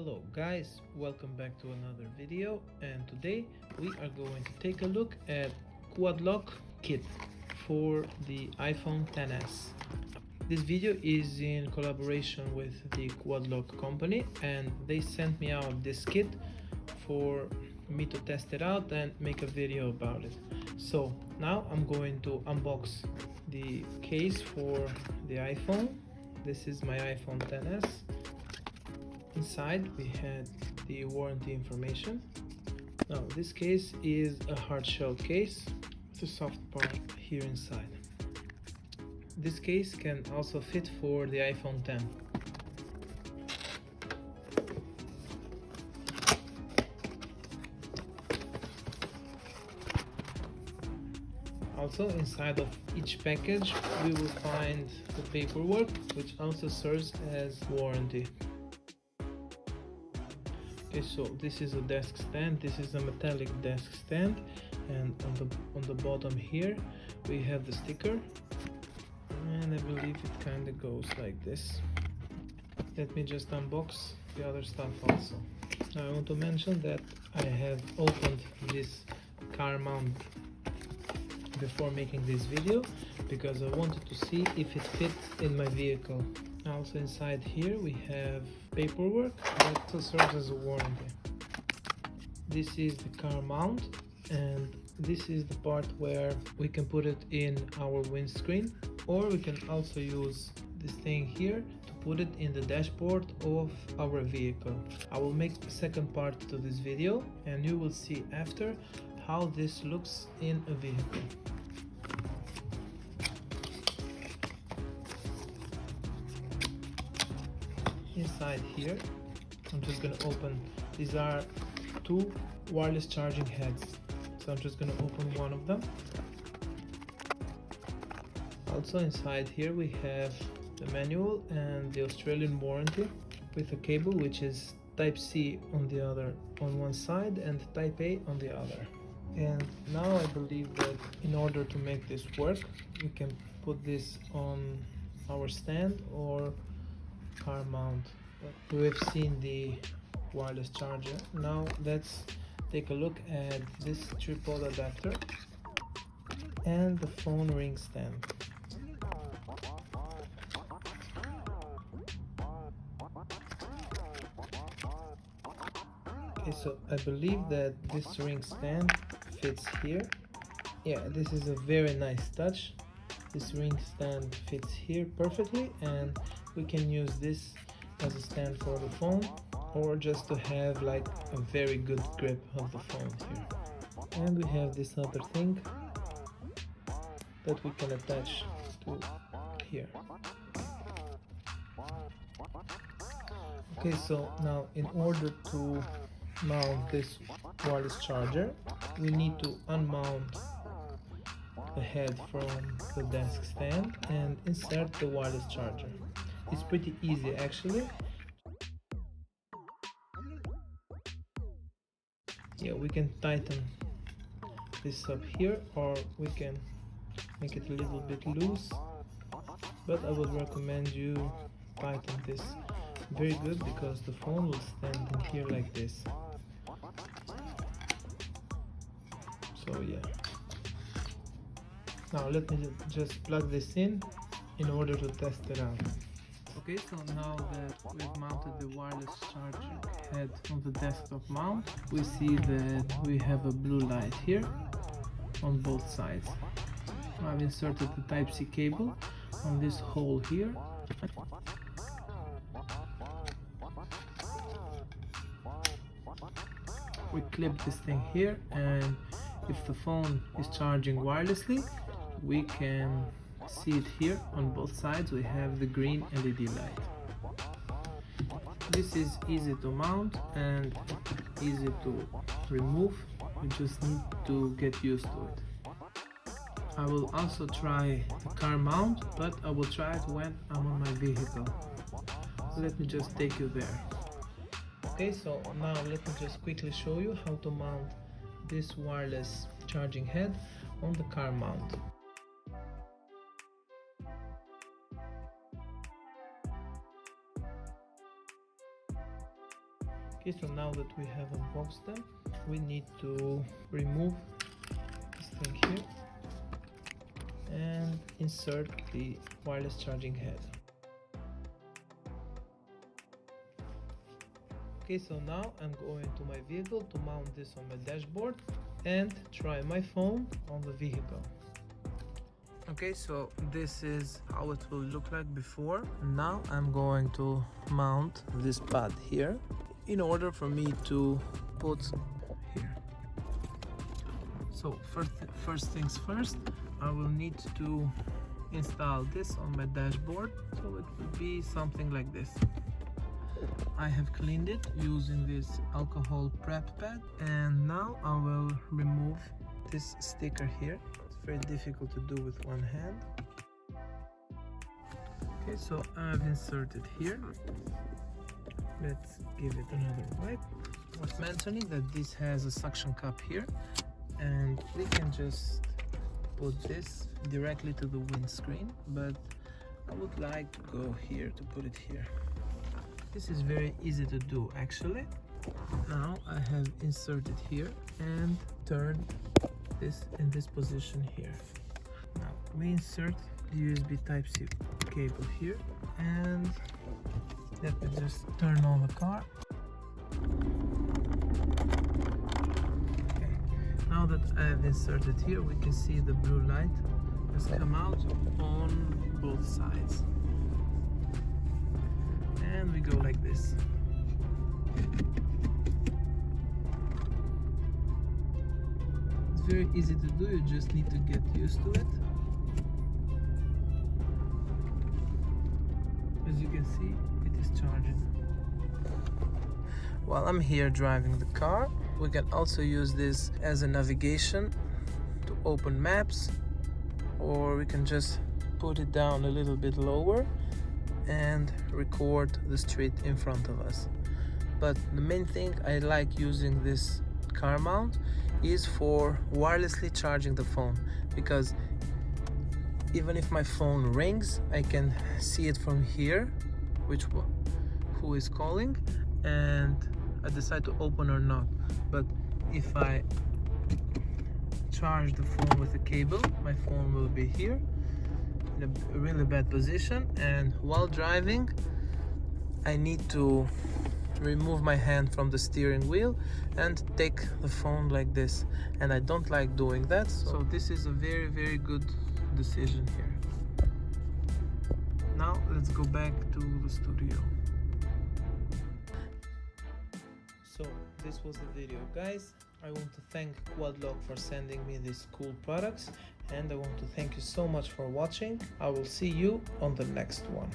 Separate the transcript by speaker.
Speaker 1: Hello guys, welcome back to another video, and today we are going to take a look at QUADLOCK kit for the iPhone XS. This video is in collaboration with the QUADLOCK company, and they sent me out this kit for me to test it out and make a video about it. So now I'm going to unbox the case for the iPhone. This is my iPhone XS. Inside we had the warranty information. Now this case is a hard shell case with a soft part here inside. This case can also fit for the iPhone X. Also inside of each package we will find the paperwork, which also serves as warranty. Okay, so this is a desk stand. This is a metallic desk stand, and on the bottom here we have the sticker, and I believe it kind of goes like this. Let me just unbox the other stuff also. Now I want to mention that I have opened this car mount before making this video because I wanted to see if it fits in my vehicle. Also inside here we have paperwork that also serves as a warranty. This is the car mount, and this is the part where we can put it in our windscreen, or we can also use this thing here to put it in the dashboard of our vehicle. I will make a second part to this video and you will see after how this looks in a vehicle. Inside here, I'm just going to open, these are two wireless charging heads, so I'm just going to open one of them. Also inside here we have the manual and the Australian warranty with a cable which is Type-C on one side and Type-A on the other. And now I believe that in order to make this work we can put this on our stand or car mount. We've seen the wireless charger. Now let's take a look at this tripod adapter and the phone ring stand. Okay, so I believe that this ring stand fits here. Yeah, this is a very nice touch. This ring stand fits here perfectly, and we can use this as a stand for the phone, or just to have like a very good grip of the phone here. And we have this other thing that we can attach to here. Okay, so now in order to mount this wireless charger, we need to unmount the head from the desk stand and insert the wireless charger. It's pretty easy actually. Yeah, we can tighten this up here, or we can make it a little bit loose, but I would recommend you tighten this very good because the phone will stand in here like this. So yeah. Now let me just plug this in order to test it out. Okay, so now that we've mounted the wireless charger head on the desktop mount, we see that we have a blue light here on both sides. I've inserted the Type-C cable on this hole here. We clip this thing here, and if the phone is charging wirelessly, we can see it here on both sides. We have the green LED light. This is easy to mount and easy to remove. We just need to get used to it. I will also try the car mount, but I will try it when I'm on my vehicle. Let me just take you there. Okay, so now let me just quickly show you how to mount this wireless charging head on the car mount. Okay, so now that we have unboxed them, we need to remove this thing here and insert the wireless charging head. Okay, so now I'm going to my vehicle to mount this on my dashboard and try my phone on the vehicle. Okay, so this is how it will look like before. Now I'm going to mount this pad here in order for me to put here. So first things first, I will need to install this on my dashboard. So it will be something like this. I have cleaned it using this alcohol prep pad, and now I will remove this sticker here. It's very difficult to do with one hand. Okay, so I've inserted here. Let's give it another wipe. Worth mentioning that this has a suction cup here, and we can just put this directly to the windscreen, but I would like to go here to put it here. This is very easy to do actually. Now I have inserted here and turned this in this position here. Now we insert the USB Type-C cable here, and let me just turn on the car. Okay. Now that I have inserted here, we can see the blue light has come out on both sides. And we go like this. It's very easy to do, you just need to get used to it. As you can see, it is charging. While I'm here driving the car, we can also use this as a navigation to open maps, or we can just put it down a little bit lower and record the street in front of us. But the main thing I like using this car mount is for wirelessly charging the phone, because even if my phone rings, I can see it from here who is calling, and I decide to open or not. But if I charge the phone with a cable, my phone will be here in a really bad position, and while driving I need to remove my hand from the steering wheel and take the phone like this, and I don't like doing that, so this is a very good decision here. Now let's go back to the studio. So this was the video, guys. I want to thank QUADLOCK for sending me these cool products, and I want to thank you so much for watching. I will see you on the next one.